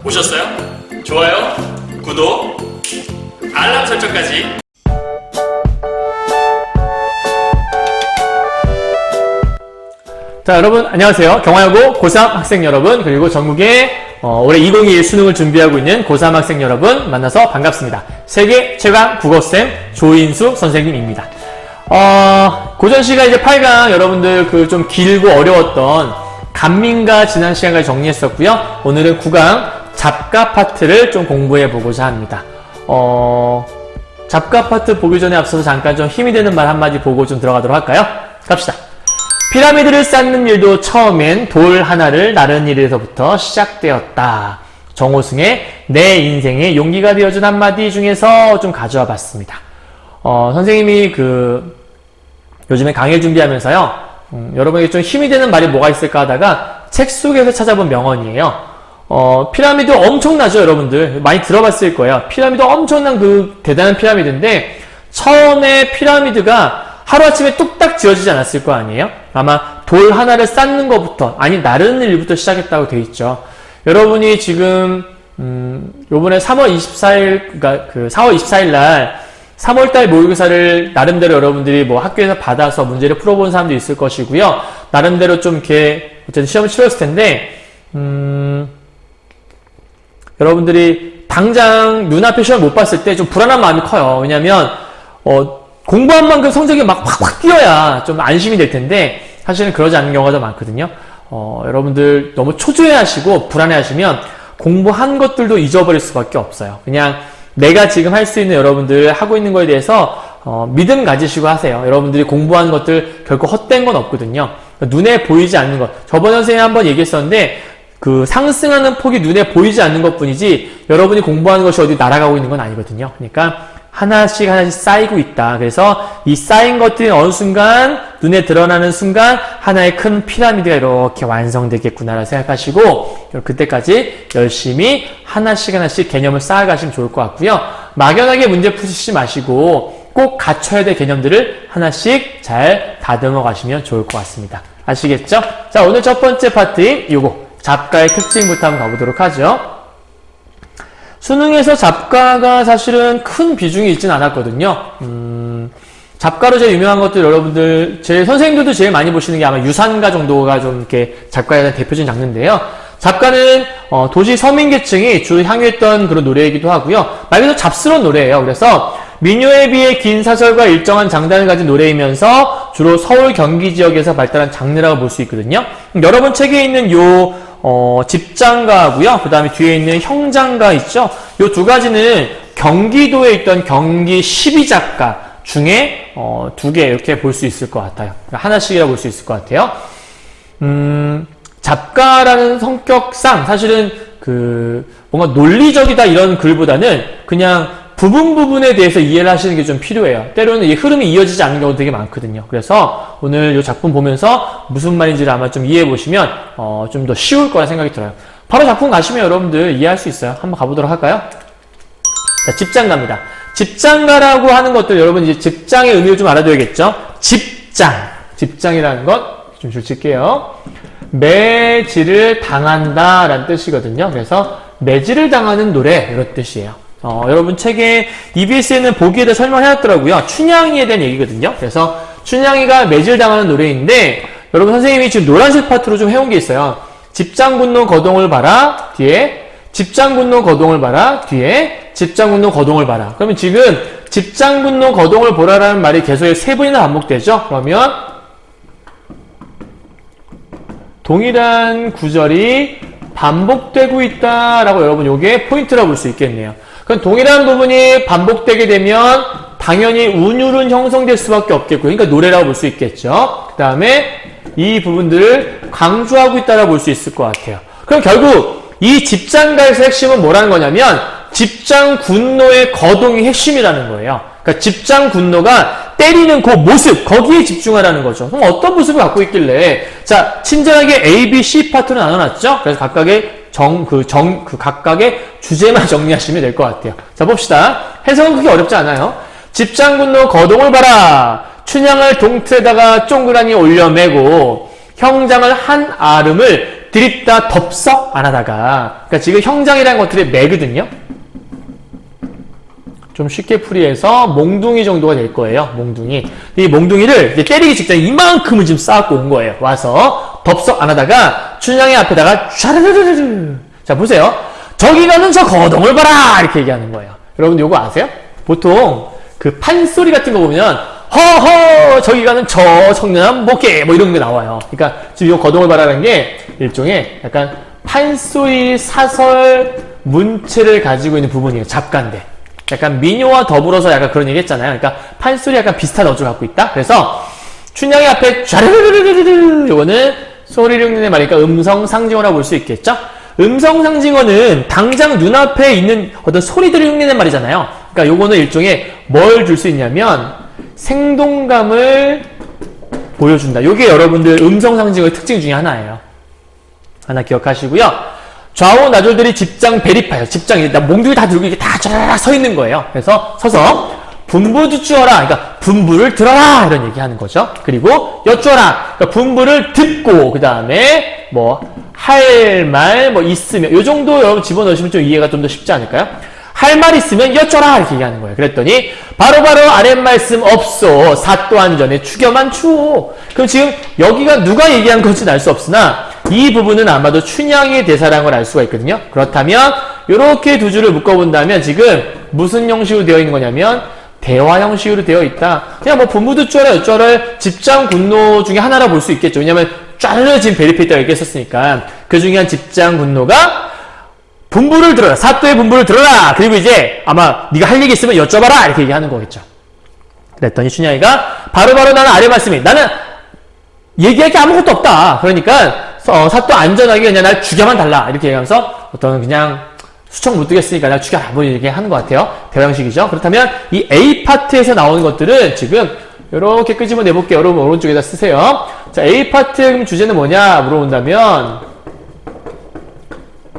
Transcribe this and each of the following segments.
보셨어요? 좋아요, 구독, 알람 설정까지. 자, 여러분 안녕하세요. 경화여고 고3 학생 여러분, 그리고 전국에 올해 2021 수능을 준비하고 있는 고3 학생 여러분 만나서 반갑습니다. 세계 최강 국어쌤 조인숙 선생님입니다. 고전 시간 이제 8강 여러분들 그 좀 길고 어려웠던 간민가 지난 시간까지 정리했었고요. 오늘은 9강 잡가 파트를 좀 공부해 보고자 합니다. 잡가 파트 보기 전에 앞서서 잠깐 좀 힘이 되는 말 한마디 보고 좀 들어가도록 할까요? 갑시다. 피라미드를 쌓는 일도 처음엔 돌 하나를 나르는 일에서부터 시작되었다. 정호승의 내 인생의 용기가 되어준 한마디 중에서 좀 가져와 봤습니다. 선생님이 요즘에 강의를 준비하면서요, 여러분에게 좀 힘이 되는 말이 뭐가 있을까 하다가 책 속에서 찾아본 명언이에요. 피라미드 엄청나죠, 여러분들? 많이 들어봤을 거예요. 피라미드 엄청난 대단한 피라미드인데, 처음에 피라미드가 하루아침에 뚝딱 지어지지 않았을 거 아니에요? 아마 돌 하나를 쌓는 것부터, 아니, 나르는 일부터 시작했다고 돼 있죠. 여러분이 지금, 요번에 3월 24일, 그러니까 4월 24일 날, 3월달 모의고사를 나름대로 여러분들이 뭐 학교에서 받아서 문제를 풀어본 사람도 있을 것이고요. 나름대로 좀 이렇게, 어쨌든 시험을 치렀을 텐데, 여러분들이 당장 눈앞에 시험 못 봤을 때 좀 불안한 마음이 커요. 왜냐면, 공부한 만큼 성적이 막 확 뛰어야 좀 안심이 될 텐데, 사실은 그러지 않는 경우가 더 많거든요. 여러분들 너무 초조해하시고 불안해하시면 공부한 것들도 잊어버릴 수밖에 없어요. 그냥 내가 지금 할 수 있는 여러분들 하고 있는 거에 대해서 믿음 가지시고 하세요. 여러분들이 공부한 것들 결코 헛된 건 없거든요. 눈에 보이지 않는 것. 저번 선생님이 한번 얘기했었는데, 상승하는 폭이 눈에 보이지 않는 것 뿐이지 여러분이 공부하는 것이 어디 날아가고 있는 건 아니거든요. 그러니까 하나씩 쌓이고 있다. 그래서 이 쌓인 것들이 어느 순간 눈에 드러나는 순간 하나의 큰 피라미드가 이렇게 완성되겠구나라고 생각하시고 그때까지 열심히 하나씩 개념을 쌓아가시면 좋을 것 같고요. 막연하게 문제 푸시지 마시고 꼭 갖춰야 될 개념들을 하나씩 잘 다듬어 가시면 좋을 것 같습니다. 아시겠죠? 자, 오늘 첫 번째 파트인 요거 잡가의 특징부터 한번 가보도록 하죠. 수능에서 잡가가 사실은 큰 비중이 있진 않았거든요. 잡가로 제일 유명한 것들 여러분들, 제 선생님들도 제일 많이 보시는 게 아마 유산가 정도가 좀 이렇게 잡가에 대한 대표적인 장르인데요. 잡가는 도시 서민계층이 주로 향유했던 그런 노래이기도 하고요. 말 그대로 잡스러운 노래예요. 그래서 민요에 비해 긴 사설과 일정한 장단을 가진 노래이면서 주로 서울 경기 지역에서 발달한 장르라고 볼 수 있거든요. 여러분 책에 있는 집장가하고요. 그 다음에 뒤에 있는 형장가 있죠? 요 두 가지는 경기도에 있던 경기 12작가 중에, 두 개 이렇게 볼 수 있을 것 같아요. 하나씩이라고 볼 수 있을 것 같아요. 잡가라는 성격상 사실은 뭔가 논리적이다 이런 글보다는 그냥 부분에 대해서 이해를 하시는 게 좀 필요해요. 때로는 이 흐름이 이어지지 않는 경우도 되게 많거든요. 그래서 오늘 이 작품 보면서 무슨 말인지를 아마 좀 이해해 보시면 좀 더 쉬울 거라 생각이 들어요. 바로 작품 가시면 여러분들 이해할 수 있어요. 한번 가보도록 할까요? 자, 집장가입니다. 집장가라고 하는 것들 여러분 이제 집장의 의미를 좀 알아둬야겠죠? 집장이라는 것 좀 줄칠게요. 매질을 당한다 라는 뜻이거든요. 그래서 매질을 당하는 노래 이런 뜻이에요. 여러분 책에 EBS에는 보기에다 설명해놨더라고요. 춘향이에 대한 얘기거든요. 그래서 춘향이가 매질당하는 노래인데 여러분 선생님이 지금 노란색 파트로 좀 해온 게 있어요. 집장군노 거동을 봐라 뒤에, 집장군노 거동을 봐라 뒤에, 집장군노 거동을 봐라. 그러면 지금 집장군노 거동을 보라라는 말이 계속 3번이나 반복되죠. 그러면 동일한 구절이 반복되고 있다라고 여러분 요게 포인트라고 볼 수 있겠네요. 그럼 동일한 부분이 반복되게 되면 당연히 운율은 형성될 수밖에 없겠고요. 그러니까 노래라고 볼 수 있겠죠. 그 다음에 이 부분들을 강조하고 있다라고 볼 수 있을 것 같아요. 그럼 결국 이 집장가에서 핵심은 뭐라는 거냐면 집장군노의 거동이 핵심이라는 거예요. 그러니까 집장군노가 때리는 그 모습, 거기에 집중하라는 거죠. 그럼 어떤 모습을 갖고 있길래, 자, 친절하게 A, B, C 파트로 나눠놨죠? 그래서 각각의 각각의 주제만 정리하시면 될 것 같아요. 자, 봅시다. 해석은 그렇게 어렵지 않아요. 집장군노 거동을 봐라. 춘향을 동틀에다가 쫑그라니 올려매고 형장을 한 아름을 드립다 덥석 안 하다가, 그러니까 지금 형장이라는 것들이 매거든요. 좀 쉽게 풀이해서 몽둥이 정도가 될 거예요. 몽둥이. 이 몽둥이를 이제 때리기 직전에 이만큼을 지금 쌓고 온 거예요. 와서 덥석 안 하다가 춘향의 앞에다가 촤르르르르. 자, 보세요. 저기 가는 저 거동을 봐라! 이렇게 얘기하는 거예요. 여러분 요거 아세요? 보통 그 판소리 같은 거 보면 허허 저기 가는 저 청년한 목계 뭐 이런 게 나와요. 그러니까 지금 이 거동을 봐라는 게 일종의 약간 판소리 사설 문체를 가지고 있는 부분이에요. 잡가인데 약간 민요와 더불어서 약간 그런 얘기 했잖아요. 그러니까 판소리 약간 비슷한 어조를 갖고 있다. 그래서 춘향이 앞에 촤르르르르르 요거는 소리를 흉내내 말이니까 음성 상징어라고 볼 수 있겠죠. 음성 상징어는 당장 눈앞에 있는 어떤 소리들을 흉내낸 말이잖아요. 그러니까 요거는 일종의 뭘 줄 수 있냐면 생동감을 보여준다. 요게 여러분들 음성 상징어의 특징 중에 하나예요. 하나 기억하시고요. 좌우 나졸들이 집장 배립하여 집장이 몽둥이 다 들고 이게 다 쫙 서 있는 거예요. 그래서 서서 분부주 주어라. 그러니까 분부를 들어라 이런 얘기하는 거죠. 그리고 여쭈어라. 그러니까 분부를 듣고 그 다음에 뭐 할 말 뭐 있으면 요 정도 여러분 집어넣으시면 좀 이해가 좀 더 쉽지 않을까요? 할 말 있으면 여쭈어라 이렇게 얘기하는 거예요. 그랬더니 바로바로 아랫말씀 없소 사또한 전에 추겨만 추오. 그럼 지금 여기가 누가 얘기한 건지는 알 수 없으나 이 부분은 아마도 춘향의 대사라는 걸 알 수가 있거든요. 그렇다면 이렇게 두 줄을 묶어본다면 지금 무슨 형식으로 되어 있는 거냐면 대화 형식으로 되어 있다. 그냥 뭐 분부도 쪼라 여쪼를 집장군노 중에 하나라 볼 수 있겠죠. 왜냐면 쫙 지금 베리페이터가 이렇게 썼으니까 그 중에 한 집장군노가 분부를 들어라. 사또의 분부를 들어라. 그리고 이제 아마 네가 할 얘기 있으면 여쭤봐라. 이렇게 얘기하는 거겠죠. 그랬더니 춘향이가 바로바로 나는 아래 말씀이 나는 얘기할 게 아무것도 없다. 그러니까 사또 안전하게 그냥 날 죽여만 달라. 이렇게 얘기하면서 어떤 그냥 수청 못 두겠으니까 날 죽여라. 뭐 이렇게 하는 것 같아요. 대화형식이죠. 그렇다면 이 A파트에서 나오는 것들은 지금 이렇게 끄집어 내볼게요. 여러분 오른쪽에다 쓰세요. 자, A파트의 주제는 뭐냐 물어본다면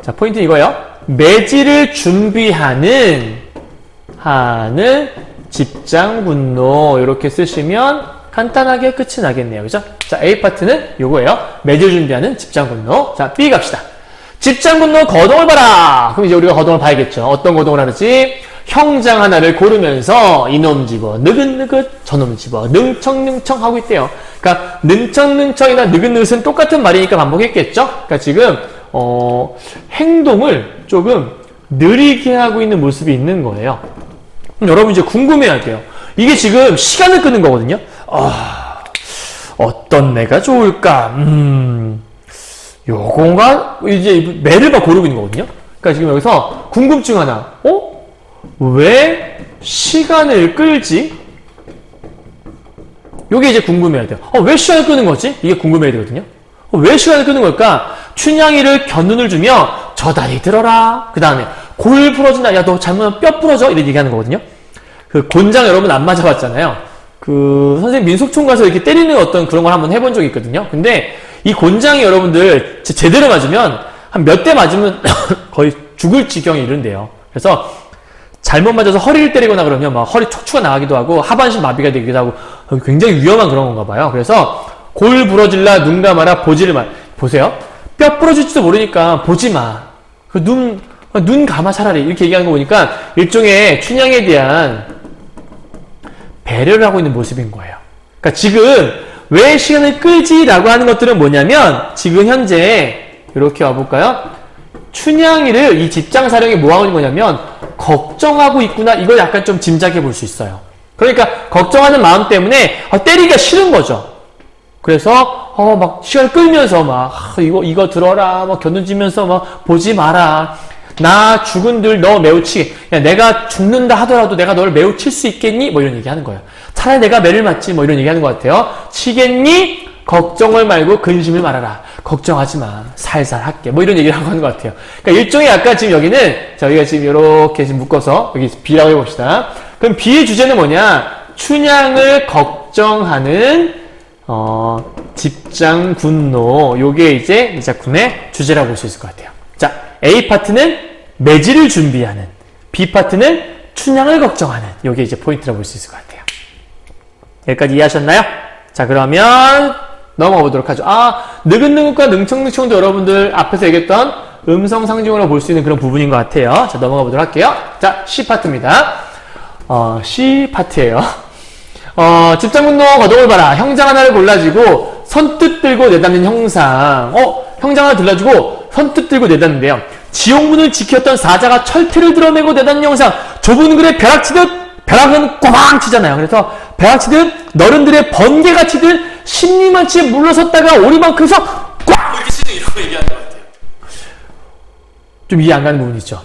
자, 포인트 이거예요. 매질을 준비하는 집장군노 이렇게 쓰시면 간단하게 끝이 나겠네요. 그죠? 자, A파트는 요거예요. 매질 준비하는 집장군노. 자, B 갑시다. 집장군노 거동을 봐라. 그럼 이제 우리가 거동을 봐야겠죠. 어떤 거동을 하는지 형장 하나를 고르면서 이놈 집어 느긋느긋 저놈 집어 능청능청 하고 있대요. 그러니까 능청능청이나 느긋느긋은 똑같은 말이니까 반복했겠죠. 그러니까 지금 행동을 조금 느리게 하고 있는 모습이 있는 거예요. 그럼 여러분 이제 궁금해야 돼요. 이게 지금 시간을 끄는 거거든요. 어떤 매가 좋을까? 요건가? 이제 매를 고르고 있는 거거든요. 그러니까 지금 여기서 궁금증 하나. 왜 시간을 끌지? 요게 이제 궁금해야 돼요. 왜 시간을 끄는 거지? 이게 궁금해야 되거든요. 왜 시간을 끄는 걸까? 춘향이를 견눈을 주며 저 다리 들어라. 그 다음에 골 부러진다. 야, 너 잘못하면 뼈 부러져. 이런 얘기하는 거거든요. 그 곤장 여러분 안 맞아봤잖아요. 그 선생님 민속촌 가서 이렇게 때리는 어떤 그런 걸 한번 해본 적이 있거든요. 근데 이 곤장이 여러분들 제대로 맞으면 한 몇 대 맞으면 거의 죽을 지경에 이른대요. 그래서 잘못 맞아서 허리를 때리거나 그러면 막 허리 척추가 나가기도 하고 하반신 마비가 되기도 하고 굉장히 위험한 그런 건가 봐요. 그래서 골 부러질라 눈 감아라 보지를 마. 보세요. 뼈 부러질지도 모르니까 보지 마. 눈 감아 차라리 이렇게 얘기하는 거 보니까 일종의 춘향에 대한 배려를 하고 있는 모습인 거예요. 그러니까 지금 왜 시간을 끌지라고 하는 것들은 뭐냐면 지금 현재 이렇게 와볼까요? 춘향이를 이 집장사령이 뭐하고 있는 거냐면 걱정하고 있구나. 이걸 약간 좀 짐작해 볼 수 있어요. 그러니까 걱정하는 마음 때문에 때리기가 싫은 거죠. 그래서 막 시간을 끌면서 막 이거 들어라 막 겨눈지면서 막 보지 마라. 나 죽은들 너 매우 치게. 야, 내가 죽는다 하더라도 내가 너를 매우 칠 수 있겠니? 뭐 이런 얘기 하는 거예요. 차라리 내가 매를 맞지 뭐 이런 얘기 하는 것 같아요. 치겠니? 걱정을 말고 근심을 말아라. 걱정하지 마. 살살 할게. 뭐 이런 얘기를 하고 하는 것 같아요. 그러니까 일종의 약간 지금 여기는 저희가 지금 이렇게 지금 묶어서 여기 B라고 해봅시다. 그럼 B의 주제는 뭐냐? 춘향을 걱정하는 집장군노. 요게 이제 이 작품의 주제라고 볼 수 있을 것 같아요. 자, A 파트는 매질을 준비하는, B 파트는 춘향을 걱정하는. 요게 이제 포인트라고 볼 수 있을 것 같아요. 여기까지 이해하셨나요? 자, 그러면 넘어가 보도록 하죠. 느긋느긋과 능청능청도 여러분들 앞에서 얘기했던 음성 상징어로 볼 수 있는 그런 부분인 것 같아요. 자, 넘어가 보도록 할게요. 자, C 파트입니다. C 파트예요. 집장분노 거동을 봐라. 형장 하나를 골라주고 선뜻 들고 내닫는 형상. 형장 하나 들라주고 선뜻 들고 내닫는데요. 지옥문을 지켰던 사자가 철퇴를 드러내고 내닫는 형상. 좁은 글에 벼락 치듯, 벼락은 꼬방 치잖아요. 그래서 벼락 치듯, 너른들의 번개가 치듯, 심리만치 물러섰다가 오리만큼에서 꽉! 이렇게 치는 이런 거 얘기하는 것 같아요. 좀 이해 안 가는 부분이 있죠.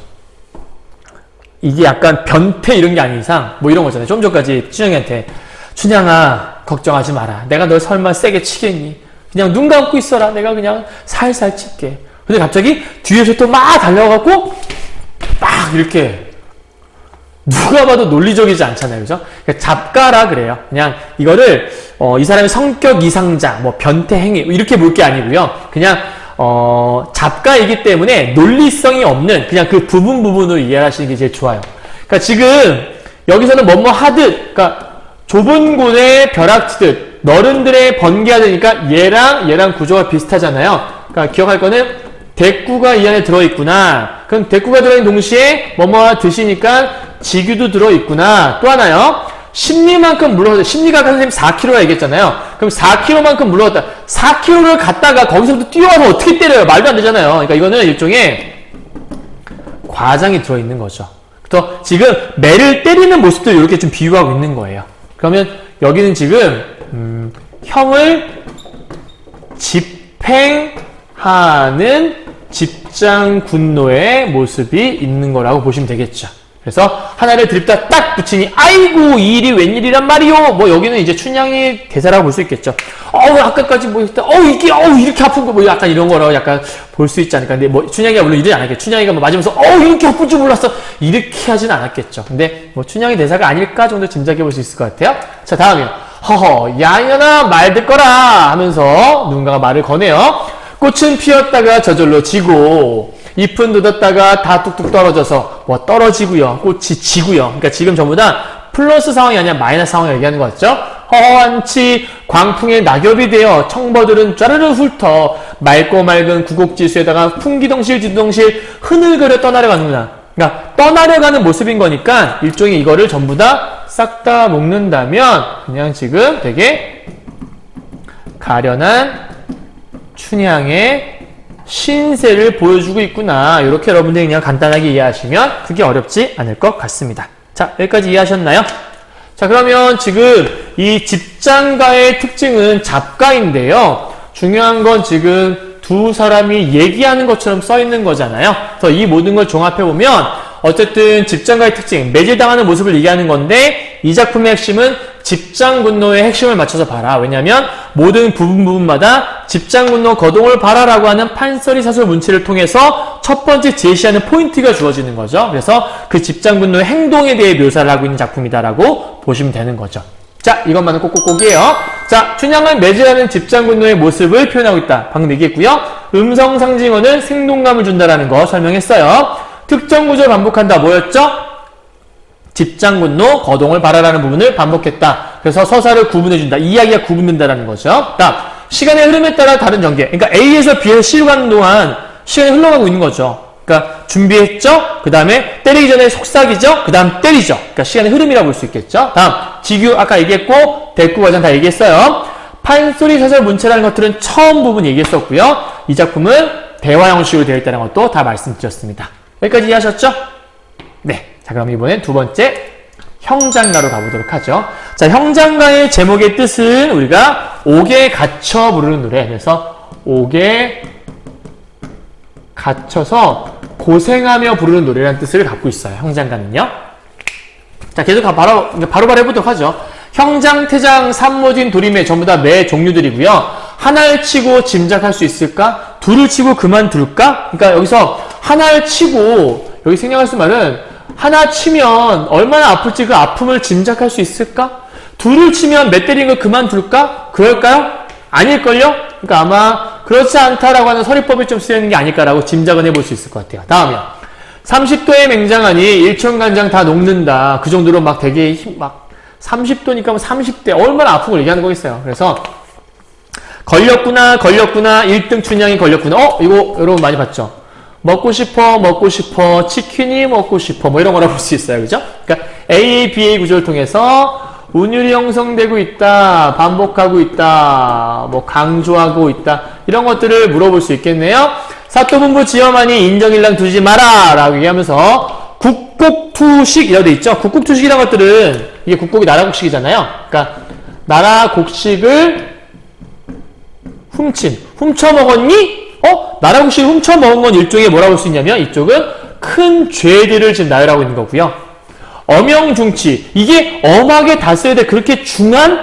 이게 약간 변태 이런 게 아닌 이상 뭐 이런 거잖아요. 좀 전까지 춘향이한테 춘향아 걱정하지 마라. 내가 널 설마 세게 치겠니? 그냥 눈 감고 있어라. 내가 그냥 살살 칠게. 근데 갑자기 뒤에서 또 막 달려가고 막 이렇게 누가 봐도 논리적이지 않잖아요. 그죠? 그러니까 잡가라 그래요. 그냥 이거를 이 사람의 성격 이상자, 뭐 변태 행위 이렇게 볼 게 아니고요. 그냥 잡가이기 때문에 논리성이 없는 그냥 그 부분으로 이해하시는 게 제일 좋아요. 그러니까 지금 여기서는 뭐뭐 하듯, 그러니까 좁은 곳에 벼락 치듯 너른들의 번개가 되니까 얘랑 구조가 비슷하잖아요. 그러니까 기억할 거는 대꾸가 이 안에 들어있구나. 그럼 대꾸가 들어있는 동시에 뭐뭐 드시니까 지규도 들어있구나. 또 하나요. 심리만큼 물러갔다. 심리가 아까 선생님 4kg라 얘기했잖아요. 그럼 4kg만큼 물러갔다. 4kg를 갔다가 거기서부터 뛰어와서 어떻게 때려요? 말도 안 되잖아요. 그러니까 이거는 일종의 과장이 들어있는 거죠. 그래서 지금 매를 때리는 모습도 이렇게 좀 비유하고 있는 거예요. 그러면 여기는 지금 형을 집행하는 집장군노의 모습이 있는 거라고 보시면 되겠죠. 그래서 하나를 드립다 딱 붙이니 아이고 이 일이 웬일이란 말이요. 뭐 여기는 이제 춘향이 대사라고 볼 수 있겠죠. 아까까지 뭐 이게 이렇게 아픈 거 뭐 약간 이런 거라고 약간 볼 수 있지 않을까. 근데 뭐 춘향이가 물론 이러지 않았겠죠. 춘향이가 뭐 맞으면서 이렇게 아픈 줄 몰랐어 이렇게 하진 않았겠죠. 근데 뭐 춘향이 대사가 아닐까 정도 짐작해 볼 수 있을 것 같아요. 자, 다음이요. 허허 양년아 말 듣거라 하면서 누군가가 말을 거네요. 꽃은 피었다가 저절로 지고 잎은 돋았다가 다 뚝뚝 떨어져서 뭐 떨어지고요. 꽃이 지고요. 그러니까 지금 전부 다 플러스 상황이 아니라 마이너스 상황을 얘기하는 거 같죠? 허허한치 광풍에 낙엽이 되어 청버들은 쫘르르 훑어 맑고 맑은 구곡지수에다가 풍기덩실 지두덩실 흐늘거려 떠나려가는구나. 그러니까 떠나려가는 모습인 거니까 일종의 이거를 전부 다 싹 다 묶는다면 그냥 지금 되게 가련한 춘향의 신세를 보여주고 있구나. 이렇게 여러분들이 그냥 간단하게 이해하시면 그게 어렵지 않을 것 같습니다. 자, 여기까지 이해하셨나요? 자, 그러면 지금 이 집장가의 특징은 잡가인데요. 중요한 건 지금 두 사람이 얘기하는 것처럼 써 있는 거잖아요. 그래서 이 모든 걸 종합해보면 어쨌든 집장가의 특징, 매질당하는 모습을 얘기하는 건데 이 작품의 핵심은 집장군노의 핵심을 맞춰서 봐라. 왜냐하면 모든 부분마다 집장군노 거동을 봐라라고 하는 판서리 사설 문체를 통해서 첫 번째 제시하는 포인트가 주어지는 거죠. 그래서 그 집장군노의 행동에 대해 묘사를 하고 있는 작품이다라고 보시면 되는 거죠. 자, 이것만은 꼭꼭꼭이에요. 자, 춘향은 매질하는 집장군노의 모습을 표현하고 있다. 방금 얘기했고요. 음성 상징어는 생동감을 준다라는 거 설명했어요. 특정 구조를 반복한다. 뭐였죠? 집장군노 거동을 바라라는 부분을 반복했다. 그래서 서사를 구분해준다. 이야기가 구분된다라는 거죠. 다음, 시간의 흐름에 따라 다른 전개. 그러니까 A에서 B에서 C로 가는 동안 시간이 흘러가고 있는 거죠. 그러니까 준비했죠? 그 다음에 때리기 전에 속삭이죠? 그 다음 때리죠? 그러니까 시간의 흐름이라고 볼 수 있겠죠? 다음, 지규 아까 얘기했고 대꾸 과정 다 얘기했어요. 판소리 사설 문체라는 것들은 처음 부분 얘기했었고요. 이 작품은 대화 형식으로 되어 있다는 것도 다 말씀드렸습니다. 여기까지 이해하셨죠? 네. 자, 그럼 이번엔 두 번째 형장가로 가보도록 하죠. 자, 형장가의 제목의 뜻은 우리가 옥에 갇혀 부르는 노래. 그래서 옥에 갇혀서 고생하며 부르는 노래라는 뜻을 갖고 있어요. 형장가는요. 자, 계속 바로 해보도록 하죠. 형장, 태장, 삼모진, 도림의 전부 다 매 종류들이고요. 하나를 치고 짐작할 수 있을까? 둘을 치고 그만둘까? 그러니까 여기서 하나를 치고 여기 생략할 수 말은 하나 치면 얼마나 아플지 그 아픔을 짐작할 수 있을까? 둘을 치면 몇 때리는 걸 그만둘까? 그럴까요? 아닐걸요? 그러니까 아마 그렇지 않다라고 하는 서리법이 좀 쓰이는 게 아닐까라고 짐작은 해볼 수 있을 것 같아요. 다음이요. 30도에 맹장하니 일천간장 다 녹는다. 그 정도로 막 되게 30도니까 뭐 30대 얼마나 아픈 걸 얘기하는 거겠어요. 그래서 걸렸구나, 1등 춘향이 걸렸구나. 이거 여러분 많이 봤죠? 먹고 싶어, 치킨이 먹고 싶어, 뭐 이런 거라 볼 수 있어요. 그죠? 그러니까 A, BA 구조를 통해서 운율이 형성되고 있다, 반복하고 있다, 뭐 강조하고 있다, 이런 것들을 물어볼 수 있겠네요. 사또분부 지어만이 인정일랑 두지 마라 라고 얘기하면서 국곡투식이라고 돼 있죠. 국곡투식이라는 것들은 이게 국곡이 나라곡식이잖아요. 그러니까 나라곡식을 훔쳐먹었니? 나라곡식 훔쳐먹은 건 일종의 뭐라고 볼 수 있냐면 이쪽은 큰 죄들을 지금 나열하고 있는 거고요. 엄영중치, 이게 엄하게 다스려야 돼. 그렇게 중한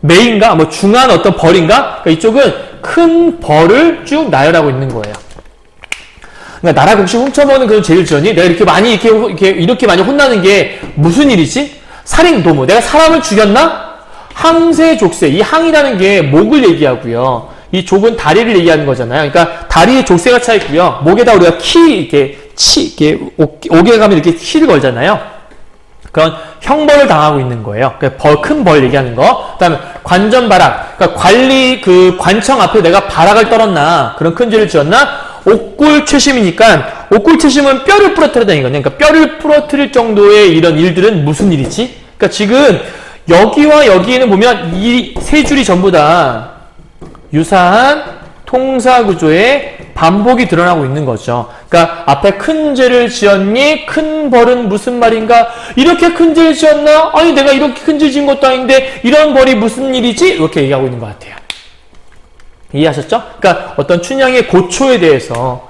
매인가? 뭐 중한 어떤 벌인가? 그러니까 이쪽은 큰 벌을 쭉 나열하고 있는 거예요. 그러니까 나라곡식 훔쳐먹는 그런 죄를 지었니? 내가 이렇게 많이 이렇게 많이 혼나는 게 무슨 일이지? 살인, 도모. 내가 사람을 죽였나? 항세, 족쇄. 이 항이라는 게 목을 얘기하고요. 이 족은 다리를 얘기하는 거잖아요. 그러니까 다리에 족쇄가 차 있고요. 목에다 우리가 이렇게 옥에 가면 이렇게 키를 걸잖아요. 그런 형벌을 당하고 있는 거예요. 그러니까 큰 벌 얘기하는 거. 그 다음에 관전바락. 그러니까 관청 앞에 내가 바락을 떨었나? 그런 큰 죄를 지었나? 옥골최심이니까, 옥골최심은 뼈를 부러뜨리다는 거냐. 그러니까 뼈를 부러뜨릴 정도의 이런 일들은 무슨 일이지? 그러니까 지금 여기와 여기에는 보면 이 세 줄이 전부 다 유사한 통사구조의 반복이 드러나고 있는 거죠. 그러니까 앞에 큰 죄를 지었니? 큰 벌은 무슨 말인가? 이렇게 큰 죄를 지었나? 아니 내가 이렇게 큰 죄 지은 것도 아닌데 이런 벌이 무슨 일이지? 이렇게 얘기하고 있는 것 같아요. 이해하셨죠? 그러니까 어떤 춘향의 고초에 대해서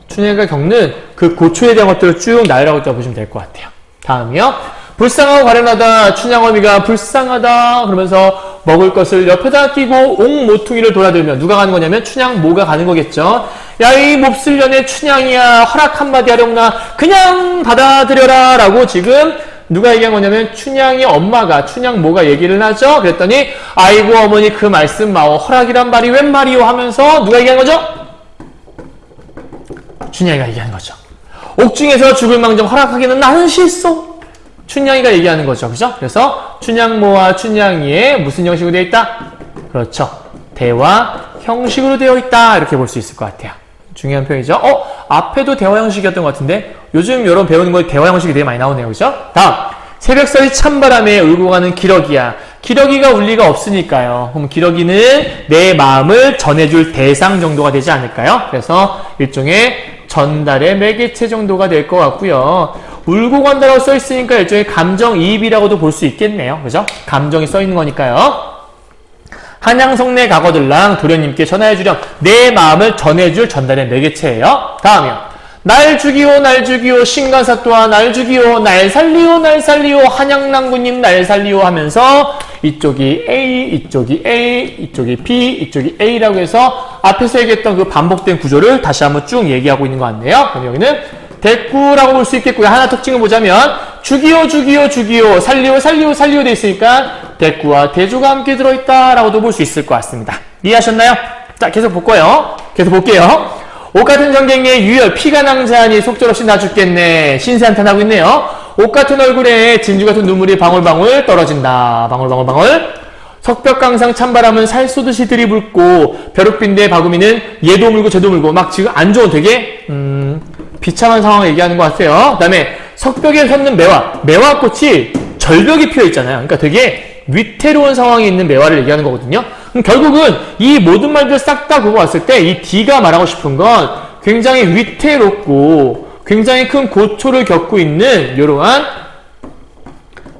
춘향이가 겪는 그 고초에 대한 것들을 쭉 나열하고 있다고 보시면 될 것 같아요. 다음이요. 불쌍하고 가련하다. 춘향어미가 불쌍하다. 그러면서 먹을 것을 옆에다 끼고 옥모퉁이를 돌아들며 누가 가는 거냐면 춘향모가 가는 거겠죠. 야, 이 몹쓸년의 춘향이야. 허락 한마디 하려구나. 그냥 받아들여라. 라고 지금 누가 얘기한 거냐면 춘향이 엄마가 춘향모가 얘기를 하죠. 그랬더니 아이고 어머니 그 말씀 마오. 허락이란 말이 웬 말이오 하면서 누가 얘기한 거죠? 춘향이가 얘기하는 거죠. 옥중에서 죽을 망정 허락하기는 나는 싫소. 춘향이가 얘기하는 거죠. 그죠? 그래서 춘향모와 춘향이의 무슨 형식으로 되어 있다? 그렇죠. 대화 형식으로 되어 있다. 이렇게 볼 수 있을 것 같아요. 중요한 표현이죠. 앞에도 대화 형식이었던 것 같은데 요즘 여러분 배우는 거에 대화 형식이 되게 많이 나오네요. 그죠? 다음. 새벽서리 찬바람에 울고 가는 기러기야. 기러기가 울 리가 없으니까요. 그럼 기러기는 내 마음을 전해줄 대상 정도가 되지 않을까요? 그래서 일종의 전달의 매개체 정도가 될 것 같고요. 울고 간다라고 써있으니까 일종의 감정이입이라고도 볼 수 있겠네요. 그죠? 감정이 써있는 거니까요. 한양성내 가거들랑 도련님께 전화해주렴. 내 마음을 전해줄 전달의 매개체예요. 다음이요. 날 죽이오 신간사또와 날 죽이오 날 살리오 한양랑구님 날 살리오 하면서 이쪽이 A, 이쪽이 A, 이쪽이 B, 이쪽이 A라고 해서 앞에서 얘기했던 그 반복된 구조를 다시 한번 쭉 얘기하고 있는 것 같네요. 그럼 여기는 대꾸라고 볼 수 있겠고요. 하나 특징을 보자면 죽이오 살리오 돼 있으니까 대꾸와 대조가 함께 들어있다라고도 볼 수 있을 것 같습니다. 이해하셨나요? 자, 계속 볼게요. 옷같은 정갱이의 유혈 피가 낭자하니 속절없이 나 죽겠네. 신세한탄하고 있네요. 옷같은 얼굴에 진주같은 눈물이 방울방울 떨어진다. 방울방울. 석벽강상 찬바람은 살 쏘듯이 들이붓고 벼룩빈대 바구미는 얘도 물고 쟤도 물고 막 지금 안 좋은 되게 비참한 상황을 얘기하는 것 같아요. 그 다음에 석벽에 섰는 매화꽃이 절벽이 피어 있잖아요. 그러니까 되게 위태로운 상황에 있는 매화를 얘기하는 거거든요. 그럼 결국은 이 모든 말들 싹 다 보고 왔을 때 이 D가 말하고 싶은 건 굉장히 위태롭고 굉장히 큰 고초를 겪고 있는 이러한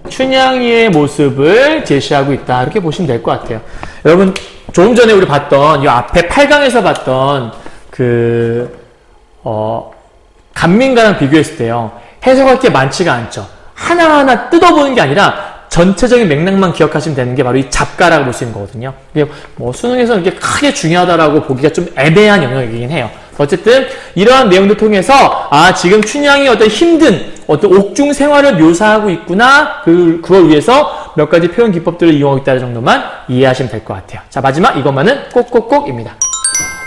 춘향이의 모습을 제시하고 있다. 이렇게 보시면 될 것 같아요. 여러분 조금 전에 우리 봤던 이 앞에 8강에서 봤던 간민가랑 비교했을 때요. 해석할 게 많지가 않죠. 하나하나 뜯어보는 게 아니라 전체적인 맥락만 기억하시면 되는 게 바로 이 잡가라고 볼 수 있는 거거든요. 이게 뭐 수능에서는 이렇게 크게 중요하다라고 보기가 좀 애매한 영역이긴 해요. 어쨌든 이러한 내용들 통해서 지금 춘향이 어떤 힘든 어떤 옥중 생활을 묘사하고 있구나. 그걸 위해서 몇 가지 표현 기법들을 이용하고 있다는 정도만 이해하시면 될 것 같아요. 자, 마지막 이것만은 꼭꼭꼭입니다.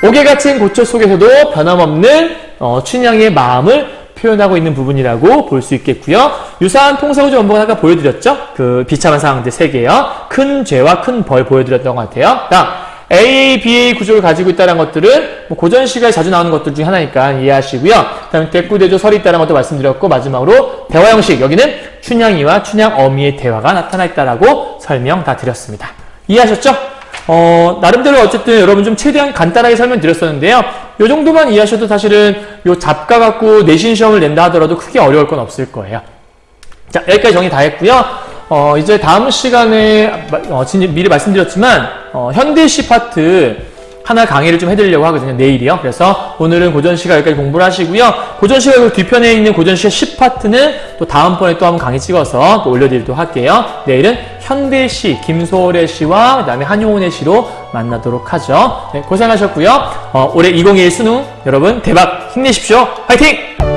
옥에 갇힌 고초 속에서도 변함없는 춘향의 마음을 표현하고 있는 부분이라고 볼 수 있겠고요. 유사한 통사구조 원본을 아까 보여드렸죠? 그 비참한 상황들 3개요. 큰 죄와 큰 벌 보여드렸던 것 같아요. 다음, AABA 구조를 가지고 있다는 것들은 뭐 고전 시가에 자주 나오는 것들 중에 하나니까 이해하시고요. 그다음에 대꾸대조 설이 있다는 것도 말씀드렸고, 마지막으로 대화 형식, 여기는 춘향이와 춘향 어미의 대화가 나타나 있다라고 설명 다 드렸습니다. 이해하셨죠? 나름대로 어쨌든 여러분 좀 최대한 간단하게 설명드렸었는데요. 요 정도만 이해하셔도 사실은 요 잡가 갖고 내신 시험을 낸다 하더라도 크게 어려울 건 없을 거예요. 자, 여기까지 정리 다 했고요. 이제 다음 시간에, 미리 말씀드렸지만, 현대시 파트 하나 강의를 좀 해드리려고 하거든요. 내일이요. 그래서 오늘은 고전시가 여기까지 공부를 하시고요. 고전시가 그 뒤편에 있는 고전시가 10파트는 또 다음번에 또 한번 강의 찍어서 또 올려드리도록 할게요. 내일은 현대시, 김소월의 시와 그 다음에 한용운의 시로 만나도록 하죠. 네, 고생하셨고요. 올해 2021 수능 여러분 대박 힘내십시오. 화이팅!